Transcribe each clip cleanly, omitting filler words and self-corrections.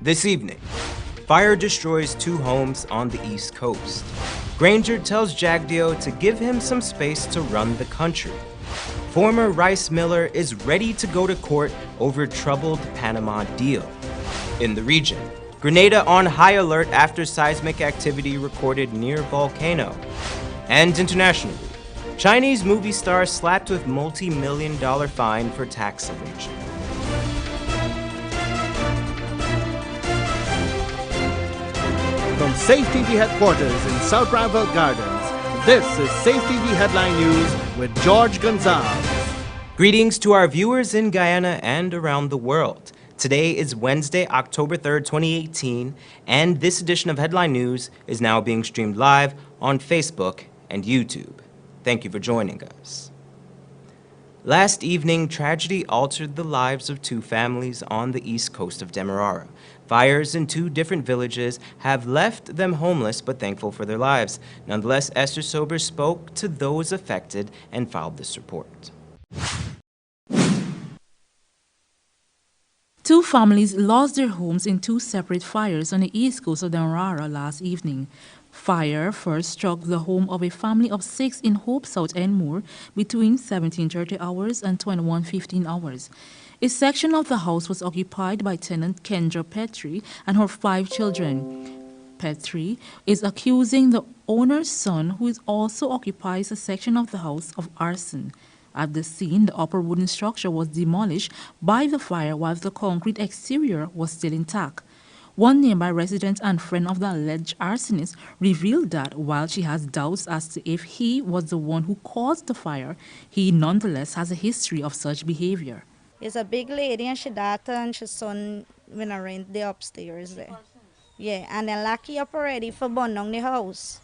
This evening, fire destroys 2 homes on the East Coast. Granger tells Jagdeo to give him some space to run the country. Former rice miller is ready to go to court over troubled Panama deal. In the region, Grenada on high alert after seismic activity recorded near volcano. And internationally, Chinese movie star slapped with multi-million-dollar fine for tax evasion. From Safe TV headquarters in South Rival Gardens, this is Safe TV Headline News with George Gonzalez. Greetings to our viewers in Guyana and around the world. Today is Wednesday, October 3rd, 2018, and this edition of Headline News is now being streamed live on Facebook and YouTube. Thank you for joining us. Last evening, tragedy altered the lives of 2 families on the east coast of Demerara. Fires in 2 different villages have left them homeless but thankful for their lives. Nonetheless, Esther Sobers spoke to those affected and filed this report. 2 families lost their homes in 2 separate fires on the east coast of Demerara last evening. Fire first struck the home of a family of 6 in Hope South End Moor between 17:30 hours and 21:15 hours. A section of the house was occupied by tenant Kendra Petrie and her 5 children. Petrie is accusing the owner's son, who also occupies a section of the house, of arson. At the scene, the upper wooden structure was demolished by the fire while the concrete exterior was still intact. One nearby resident and friend of the alleged arsonist revealed that while she has doubts as to if he was the one who caused the fire, he nonetheless has a history of such behavior. It's a big lady and she daughter and she son when I rent the upstairs there. Yeah, and then lucky up already for burn down the house.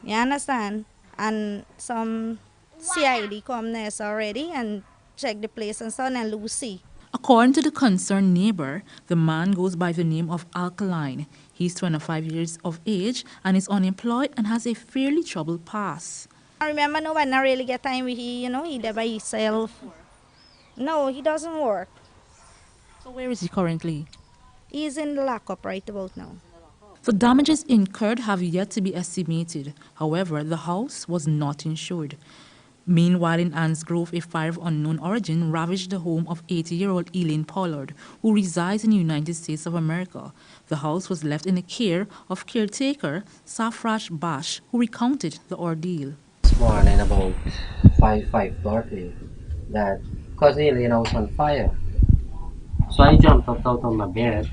You understand? And some CID come there already and check the place and so on, and Lucy. According to the concerned neighbor, the man goes by the name of Alkaline. He's 25 years of age and is unemployed and has a fairly troubled past. I remember no one I really get time with he there by himself. No, he doesn't work. So where is he currently? He's in the lockup right about now. The damages incurred have yet to be estimated. However, the house was not insured. Meanwhile, in Anns Grove, a fire of unknown origin ravaged the home of 80-year-old Elaine Pollard, who resides in the United States of America. The house was left in the care of caretaker Safrash Bash, who recounted the ordeal. This morning about 5:30 that cousin Elaine was on fire. So I jumped up out of my bed.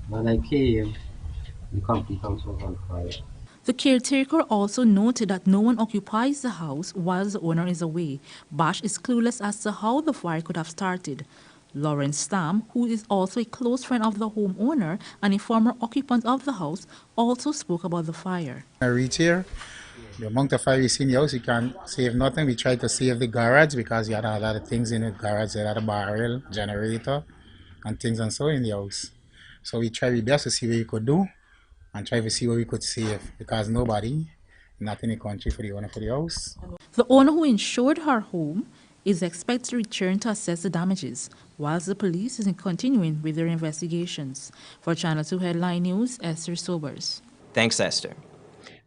When I came, the complete house was on fire. The caretaker also noted that no one occupies the house while the owner is away. Bash is clueless as to how the fire could have started. Lawrence Stam, who is also a close friend of the homeowner and a former occupant of the house, also spoke about the fire. I reach here, the amount of fire you see in the house, you can't save nothing. We tried to save the garage because you had a lot of things in the garage. You had a barrel, generator, and things and so in the house. So we tried our best to see what we could do and try to see what we could save because nobody, not in the country for the owner for the house. The owner who insured her home is expected to return to assess the damages, whilst the police is continuing with their investigations. For Channel 2 Headline News, Esther Sobers. Thanks, Esther.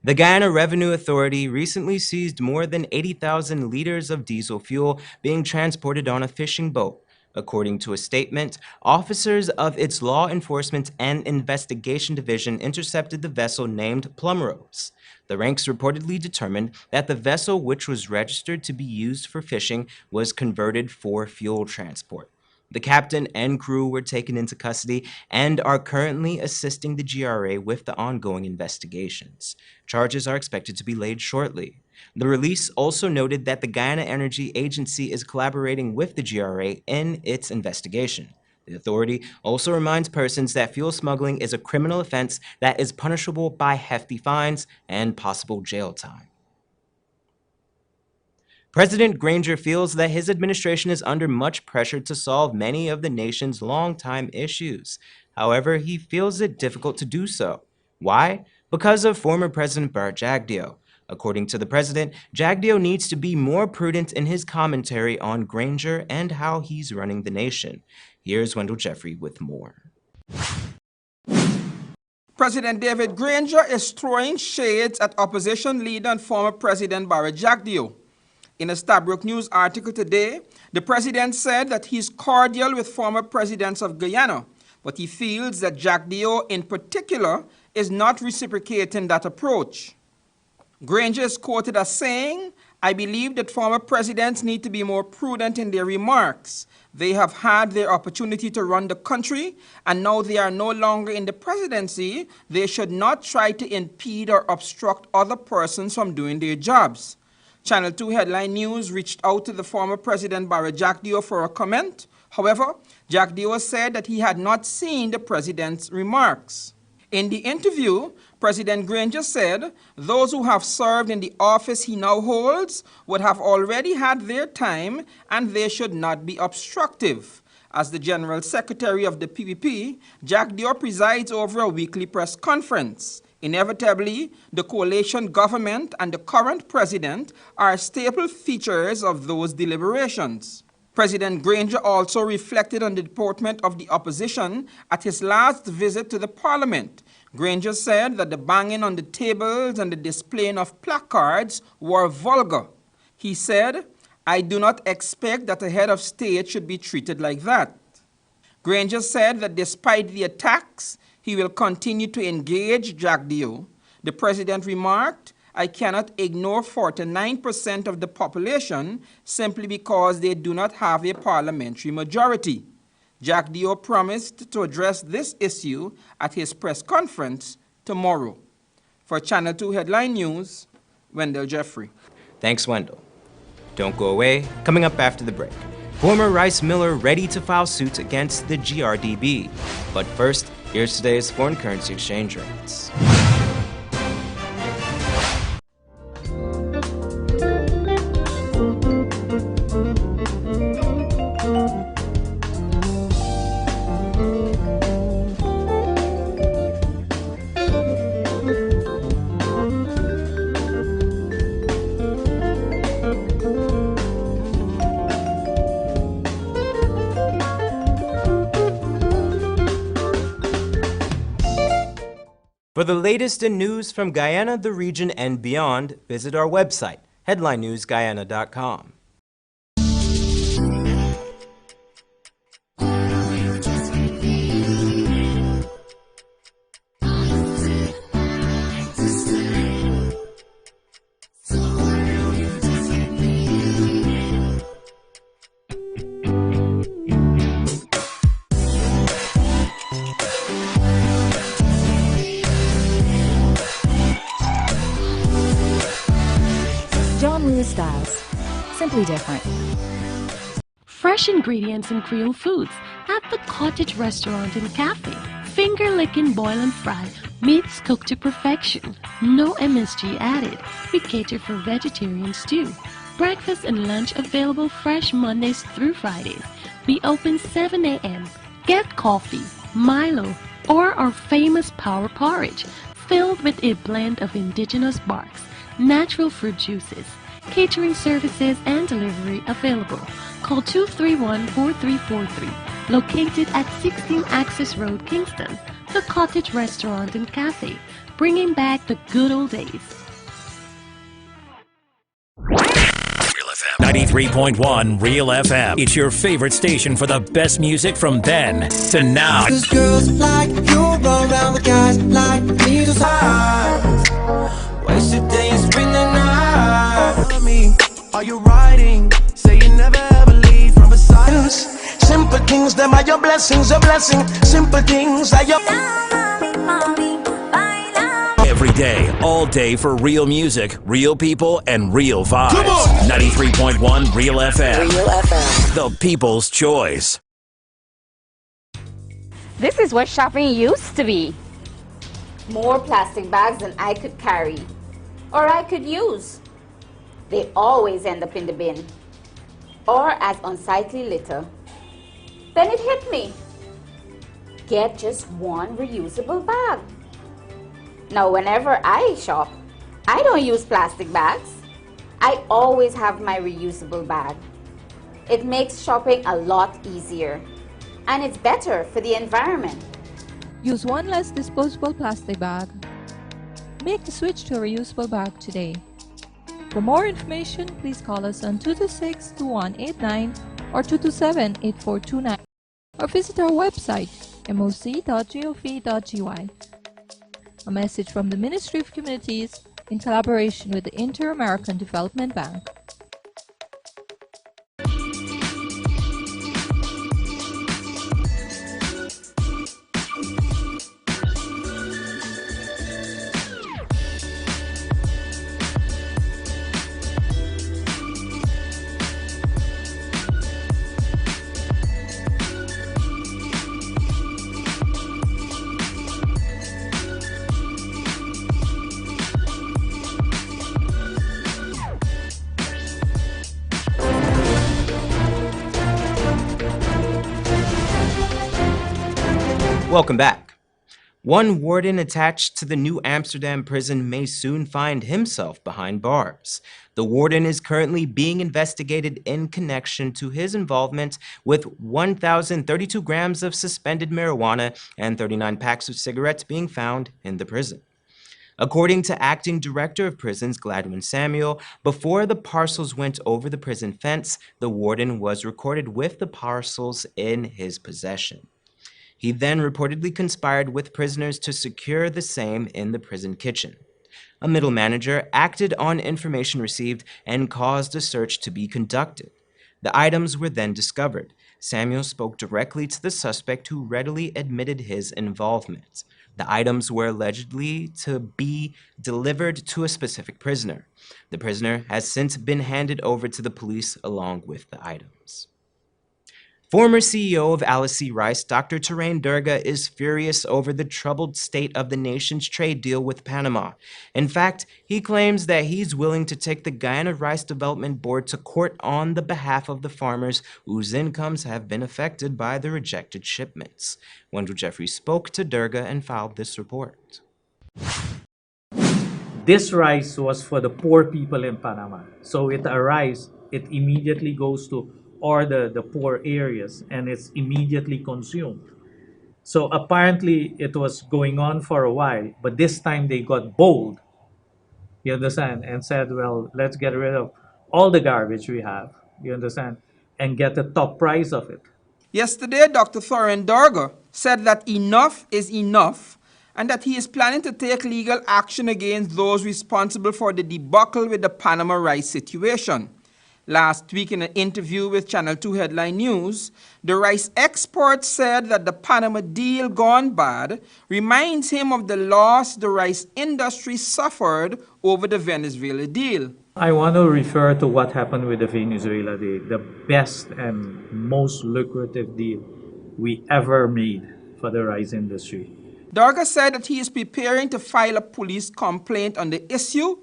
The Guyana Revenue Authority recently seized more than 80,000 liters of diesel fuel being transported on a fishing boat. According to a statement, officers of its Law Enforcement and Investigation Division intercepted the vessel named Plumrose. The ranks reportedly determined that the vessel, which was registered to be used for fishing, was converted for fuel transport. The captain and crew were taken into custody and are currently assisting the GRA with the ongoing investigations. Charges are expected to be laid shortly. The release also noted that the Guyana Energy Agency is collaborating with the GRA in its investigation. The authority also reminds persons that fuel smuggling is a criminal offense that is punishable by hefty fines and possible jail time. President Granger feels that his administration is under much pressure to solve many of the nation's longtime issues. However, he feels it difficult to do so. Why? Because of former President Jagdeo. According to the president, Jagdeo needs to be more prudent in his commentary on Granger and how he's running the nation. Here's Wendell Jeffrey with more. President David Granger is throwing shades at opposition leader and former President Barry Jagdeo. In a Stabrook News article today, the president said that he's cordial with former presidents of Guyana, but he feels that Jagdeo in particular is not reciprocating that approach. Granger is quoted as saying, "I believe that former presidents need to be more prudent in their remarks. They have had their opportunity to run the country, and now they are no longer in the presidency. They should not try to impede or obstruct other persons from doing their jobs." Channel 2 Headline News reached out to the former President Barry Jagdeo for a comment. However, Jagdeo said that he had not seen the president's remarks. In the interview, President Granger said those who have served in the office he now holds would have already had their time and they should not be obstructive. As the General Secretary of the PPP, Jagdeo presides over a weekly press conference. Inevitably, the coalition government and the current president are staple features of those deliberations. President Granger also reflected on the deportment of the opposition at his last visit to the parliament. Granger said that the banging on the tables and the displaying of placards were vulgar. He said, "I do not expect that a head of state should be treated like that." Granger said that despite the attacks, he will continue to engage Jagdeo. The president remarked, "I cannot ignore 49% of the population simply because they do not have a parliamentary majority." Jagdeo promised to address this issue at his press conference tomorrow. For Channel 2 Headline News, Wendell Jeffrey. Thanks, Wendell. Don't go away. Coming up after the break, former rice miller ready to file suit against the GRDB. But first, here's today's foreign currency exchange rates. For the latest in news from Guyana, the region, and beyond, visit our website, headlinenewsguyana.com. Styles. Simply different. Fresh ingredients and Creole foods at the Cottage Restaurant and Cafe. Finger-licking boil and fry, meats cooked to perfection. No MSG added. We cater for vegetarians too. Breakfast and lunch available fresh Mondays through Fridays. We open 7 a.m. Get coffee, Milo, or our famous power porridge filled with a blend of indigenous barks, natural fruit juices. Catering services and delivery available. Call 231-4343. Located at 16 Access Road, Kingston. The Cottage Restaurant and Cafe. Bringing back the good old days. Real FM. 93.1 Real FM. It's your favorite station for the best music from then to now. 'Cause girls like you run around with guys like me to waste your day and spend the night. Are you riding? Say you never ever leave from beside us. Simple things, them are your blessings, a blessing. Simple things are your. Every day, all day for real music, real people, and real vibes. Come on! 93.1 Real FM. Real FM. The people's choice. This is what shopping used to be. More plastic bags than I could carry. Or I could use. They always end up in the bin. Or as unsightly litter. Then it hit me. Get just one reusable bag. Now whenever I shop, I don't use plastic bags. I always have my reusable bag. It makes shopping a lot easier. And it's better for the environment. Use one less disposable plastic bag. Make the switch to a reusable bag today. For more information, please call us on 226-2189 or 227-8429 or visit our website moc.gov.gy. A message from the Ministry of Communities in collaboration with the Inter-American Development Bank. Welcome back. One warden attached to the New Amsterdam prison may soon find himself behind bars. The warden is currently being investigated in connection to his involvement with 1,032 grams of suspended marijuana and 39 packs of cigarettes being found in the prison. According to Acting Director of Prisons Gladwin Samuel, before the parcels went over the prison fence, the warden was recorded with the parcels in his possession. He then reportedly conspired with prisoners to secure the same in the prison kitchen. A middle manager acted on information received and caused a search to be conducted. The items were then discovered. Samuel spoke directly to the suspect, who readily admitted his involvement. The items were allegedly to be delivered to a specific prisoner. The prisoner has since been handed over to the police along with the items. Former CEO of Alice Rice, Dr. Tarain Durga, is furious over the troubled state of the nation's trade deal with Panama. In fact, he claims that he's willing to take the Guyana Rice Development Board to court on the behalf of the farmers whose incomes have been affected by the rejected shipments. Wendell Jeffries spoke to Durga and filed this report. This rice was for the poor people in Panama. So it arrives, it immediately goes to all the poor areas, and it's immediately consumed. So apparently it was going on for a while, but this time they got bold, you understand, and said, well, let's get rid of all the garbage we have, you understand, and get the top price of it. Yesterday, Dr. Thorin Durga said that enough is enough and that he is planning to take legal action against those responsible for the debacle with the Panama rice situation. Last week, in an interview with Channel 2 Headline News, the rice expert said that the Panama deal gone bad reminds him of the loss the rice industry suffered over the Venezuela deal. I want to refer to what happened with the Venezuela deal, the best and most lucrative deal we ever made for the rice industry. Durga said that he is preparing to file a police complaint on the issue,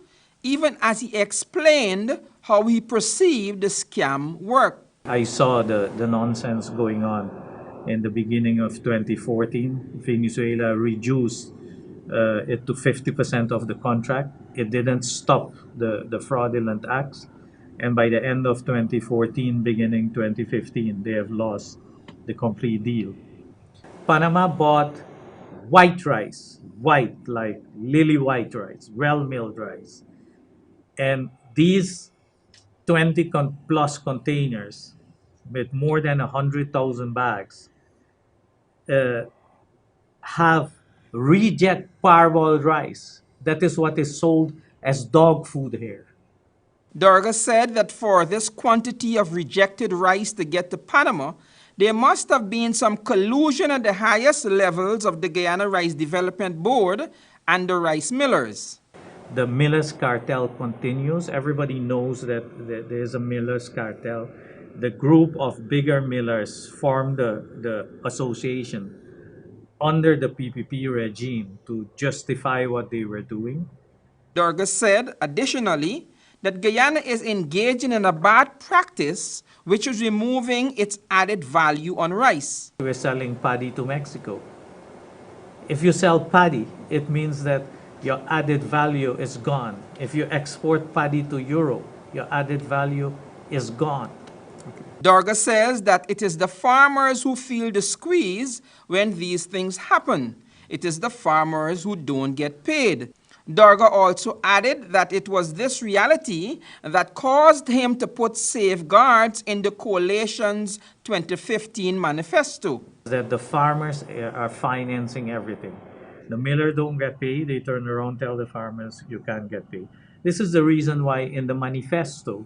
even as he explained how he perceived the scam work. I saw the nonsense going on in the beginning of 2014. Venezuela reduced it to 50% of the contract. It didn't stop the fraudulent acts. And by the end of 2014, beginning 2015, they have lost the complete deal. Panama bought white rice, white like lily white rice, well-milled rice. And these 20 plus containers with more than 100,000 bags have reject parboiled rice. That is what is sold as dog food here. Durga said that for this quantity of rejected rice to get to Panama, there must have been some collusion at the highest levels of the Guyana Rice Development Board and the rice millers. The millers cartel continues. Everybody knows that there's a millers cartel. The group of bigger millers formed the association under the PPP regime to justify what they were doing. Durga said, additionally, that Guyana is engaging in a bad practice, which is removing its added value on rice. We're selling paddy to Mexico. If you sell paddy, it means that your added value is gone. If you export paddy to Europe, your added value is gone. Durga says that it is the farmers who feel the squeeze when these things happen. it is the farmers who don't get paid. Durga also added that it was this reality that caused him to put safeguards in the coalition's 2015 manifesto. That the farmers are financing everything. The miller don't get paid, they turn around tell the farmers you can't get paid. This is the reason why in the manifesto,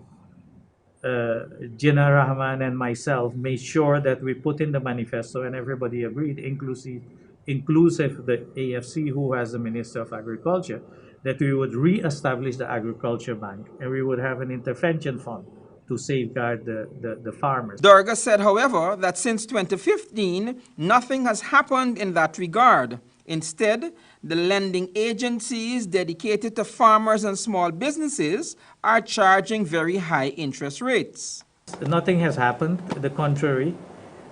Jinnah Rahman and myself made sure that we put in the manifesto and everybody agreed, inclusive the AFC who has the Minister of Agriculture, that we would re-establish the Agriculture Bank and we would have an intervention fund to safeguard the farmers. Durga said, however, that since 2015, nothing has happened in that regard. Instead, the lending agencies dedicated to farmers and small businesses are charging very high interest rates. Nothing has happened. The contrary,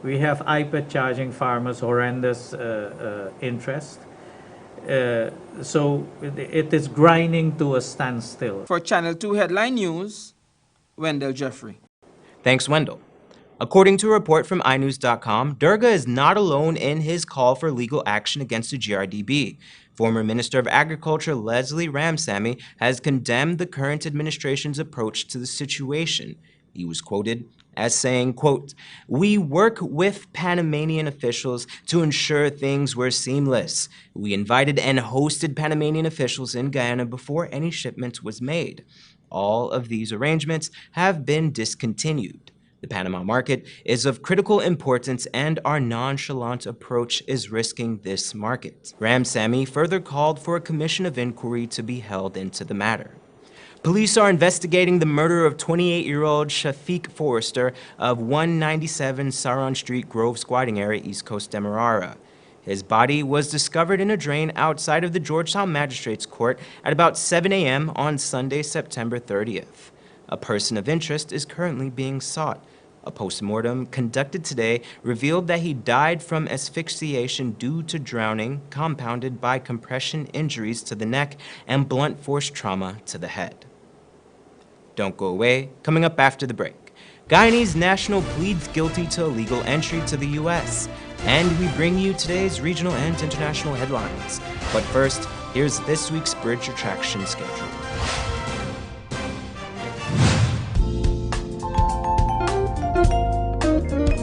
we have iPad charging farmers horrendous interest. So it is grinding to a standstill. For Channel 2 Headline News, Wendell Jeffrey. Thanks, Wendell. According to a report from iNews.com, Durga is not alone in his call for legal action against the GRDB. Former Minister of Agriculture Leslie Ramsamy has condemned the current administration's approach to the situation. He was quoted as saying, quote, "We work with Panamanian officials to ensure things were seamless. We invited and hosted Panamanian officials in Guyana before any shipment was made. All of these arrangements have been discontinued. The Panama market is of critical importance and our nonchalant approach is risking this market." Ramsamy further called for a commission of inquiry to be held into the matter. Police are investigating the murder of 28-year-old Shafiq Forrester of 197 Saron Street, Grove Squatting Area, East Coast, Demerara. His body was discovered in a drain outside of the Georgetown Magistrates Court at about 7 a.m. on Sunday, September 30th. A person of interest is currently being sought. A postmortem conducted today revealed that he died from asphyxiation due to drowning, compounded by compression injuries to the neck and blunt force trauma to the head. Don't go away. Coming up after the break, Guyanese national pleads guilty to illegal entry to the U.S. And we bring you today's regional and international headlines. But first, here's this week's Bridge Attraction schedule. FM.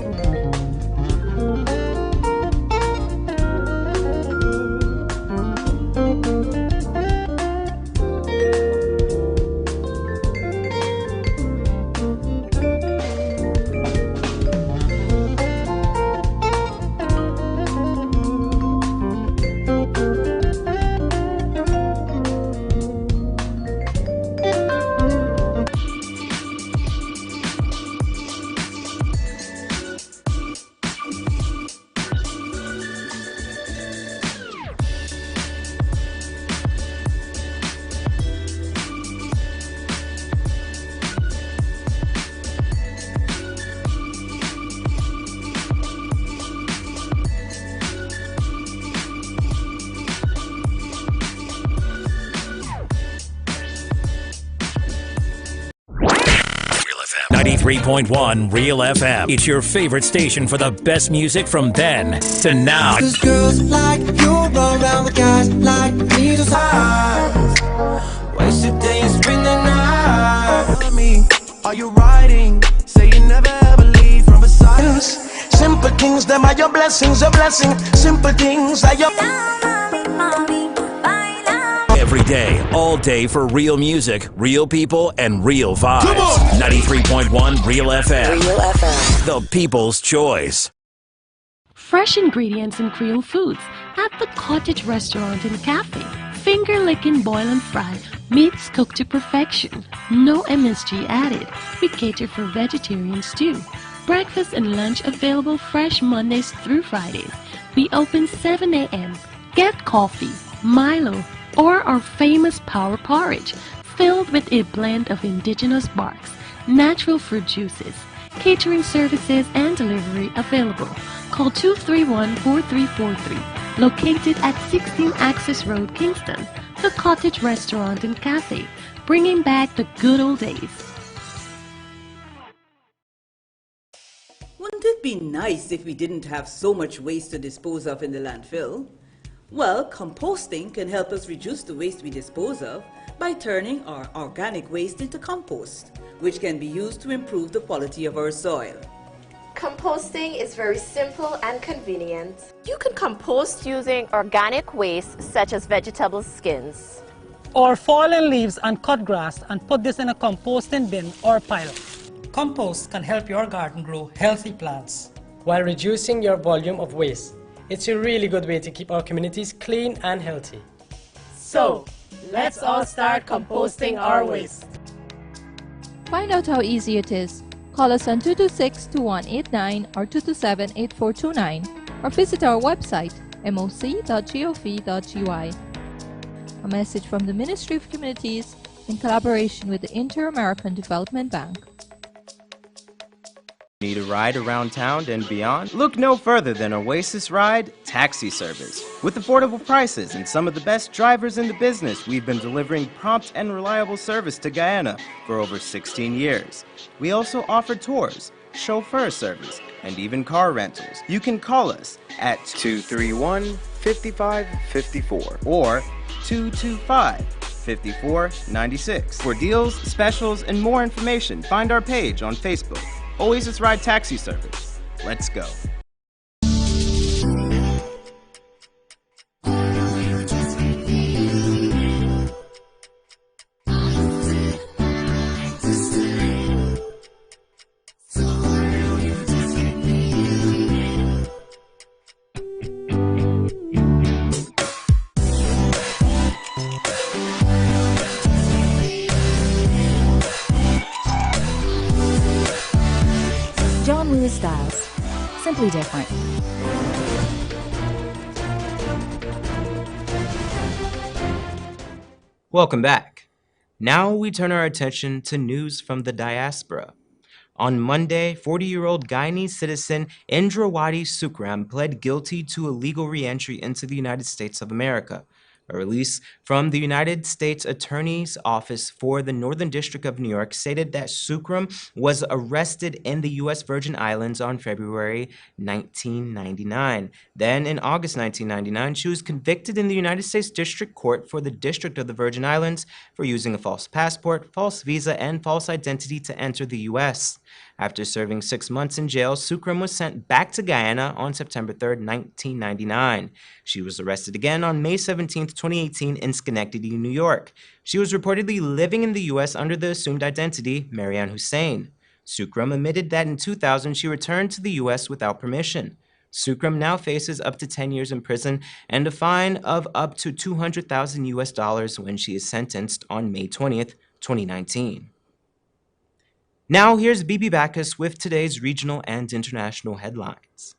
93.1 Real FM. It's your favorite station for the best music from then to now. Cause girls like you run around with guys like me to size. Wasted days, spend the night. Tell me, are you riding? Say you never ever leave from beside us. Simple things, them are your blessings, a blessing. Simple things are your... Every day, all day for real music, real people, and real vibes. 93.1 Real FM. Real FM. The people's choice. Fresh ingredients and Creole foods at the Cottage Restaurant and Cafe. Finger licking, boil and fry. Meats cooked to perfection. No MSG added. We cater for vegetarians too. Breakfast and lunch available fresh Mondays through Fridays. We open 7 a.m. Get coffee, Milo, or our famous power porridge, filled with a blend of indigenous barks, natural fruit juices. Catering services and delivery available. Call 231-4343. Located at 16 Access Road, Kingston. The Cottage Restaurant and Cafe, bringing back the good old days. Wouldn't it be nice if we didn't have so much waste to dispose of in the landfill? Well, composting can help us reduce the waste we dispose of by turning our organic waste into compost, which can be used to improve the quality of our soil. Composting is very simple and convenient. You can compost using organic waste such as vegetable skins, or fallen leaves and cut grass and put this in a composting bin or pile. Compost can help your garden grow healthy plants while reducing your volume of waste. It's a really good way to keep our communities clean and healthy. So, let's all start composting our waste. Find out how easy it is. Call us on 226-2189 or 227-8429 or visit our website moc.gov.gy. A message from the Ministry of Communities in collaboration with the Inter-American Development Bank. Need a ride around town and beyond? Look no further than Oasis Ride Taxi Service. With affordable prices and some of the best drivers in the business, we've been delivering prompt and reliable service to Guyana for over 16 years. We also offer tours, chauffeur service, and even car rentals. You can call us at 231-5554 or 225-5496. For deals, specials, and more information, find our page on Facebook. Oasis Ride Taxi Service. Let's go. Styles. Simply different. Welcome back. Now we turn our attention to news from the diaspora. On Monday, 40-year-old Guyanese citizen Indrawati Sukram pled guilty to illegal re-entry into the United States of America. A release from the United States Attorney's Office for the Northern District of New York stated that Sukram was arrested in the U.S. Virgin Islands on February 1999. Then, in August 1999, she was convicted in the United States District Court for the District of the Virgin Islands for using a false passport, false visa, and false identity to enter the U.S. After serving 6 months in jail, Sukram was sent back to Guyana on September 3, 1999. She was arrested again on May 17, 2018 in Schenectady, New York. She was reportedly living in the U.S. under the assumed identity Marianne Hussein. Sukram admitted that in 2000 she returned to the U.S. without permission. Sukram now faces up to 10 years in prison and a fine of up to $200,000 when she is sentenced on May 20th, 2019. Now here's Bibi Bacchus with today's regional and international headlines.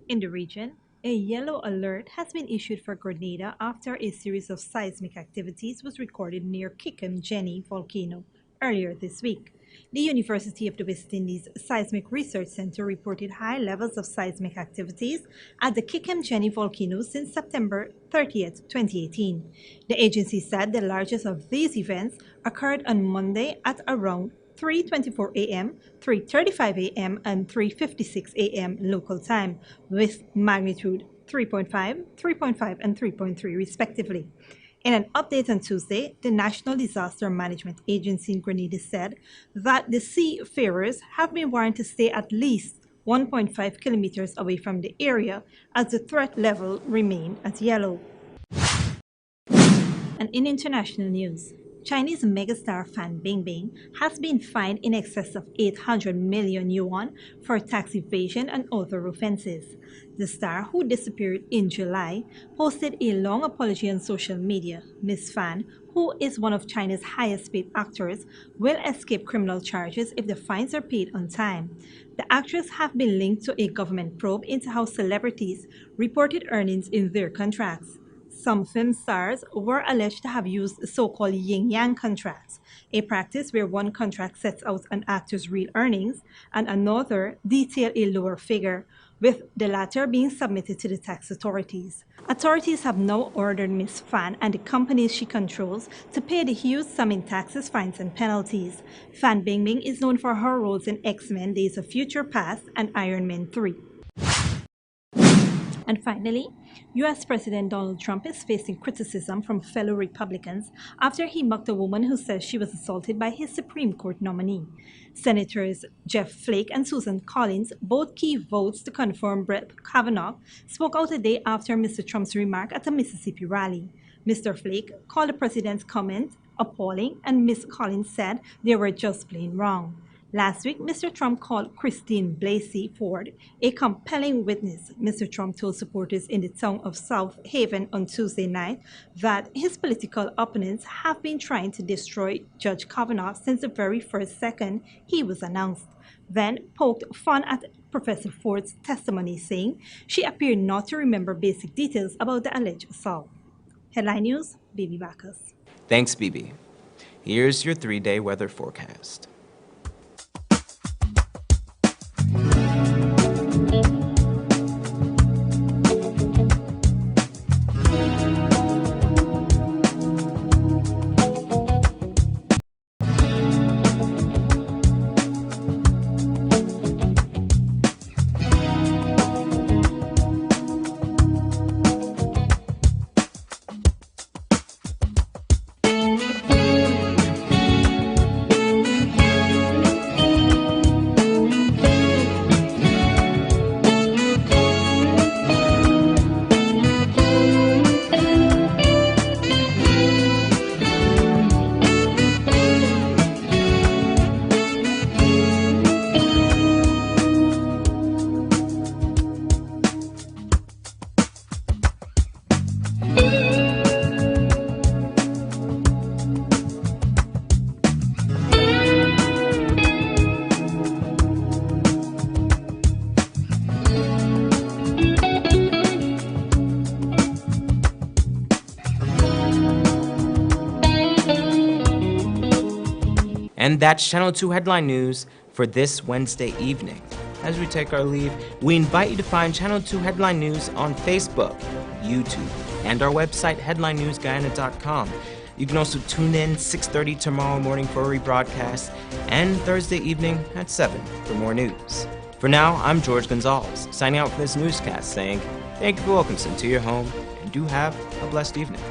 In the region, a yellow alert has been issued for Grenada after a series of seismic activities was recorded near Kikem-Jenny volcano earlier this week. The University of the West Indies Seismic Research Center reported high levels of seismic activities at the Kikem-Jenny volcano since September 30th, 2018. The agency said the largest of these events occurred on Monday at around 3:24 a.m., 3:35 a.m., and 3:56 a.m. local time, with magnitude 3.5, 3.5, and 3.3 respectively. In an update on Tuesday, the National Disaster Management Agency in Grenada said that the seafarers have been warned to stay at least 1.5 kilometers away from the area as the threat level remained at yellow. And in international news, Chinese megastar Fan Bingbing has been fined in excess of 800 million yuan for tax evasion and other offenses. The star, who disappeared in July, posted a long apology on social media. Ms. Fan, who is one of China's highest paid actors, will escape criminal charges if the fines are paid on time. The actress has been linked to a government probe into how celebrities reported earnings in their contracts. Some film stars were alleged to have used so-called yin-yang contracts, a practice where one contract sets out an actor's real earnings and another details a lower figure, with the latter being submitted to the tax authorities. Authorities have now ordered Ms. Fan and the companies she controls to pay the huge sum in taxes, fines, and penalties. Fan Bingbing is known for her roles in X-Men Days of Future Past and Iron Man 3. And finally, U.S. President Donald Trump is facing criticism from fellow Republicans after he mocked a woman who says she was assaulted by his Supreme Court nominee. Senators Jeff Flake and Susan Collins, both key votes to confirm Brett Kavanaugh, spoke out a day after Mr. Trump's remark at a Mississippi rally. Mr. Flake called the president's comment appalling, and Ms. Collins said they were just plain wrong. Last week, Mr. Trump called Christine Blasey Ford a compelling witness. Mr. Trump told supporters in the town of South Haven on Tuesday night that his political opponents have been trying to destroy Judge Kavanaugh since the very first second he was announced. Then poked fun at Professor Ford's testimony, saying she appeared not to remember basic details about the alleged assault. Headline News, Bibi Bacchus. Thanks, Bibi. Here's your 3-day weather forecast. And that's Channel 2 Headline News for this Wednesday evening. As we take our leave, we invite you to find Channel 2 Headline News on Facebook, YouTube, and our website, headlinenewsguyana.com. You can also tune in 6:30 tomorrow morning for a rebroadcast, and Thursday evening at 7 for more news. For now, I'm George Gonzalez, signing out for this newscast saying, thank you for welcoming us into your home, and do have a blessed evening.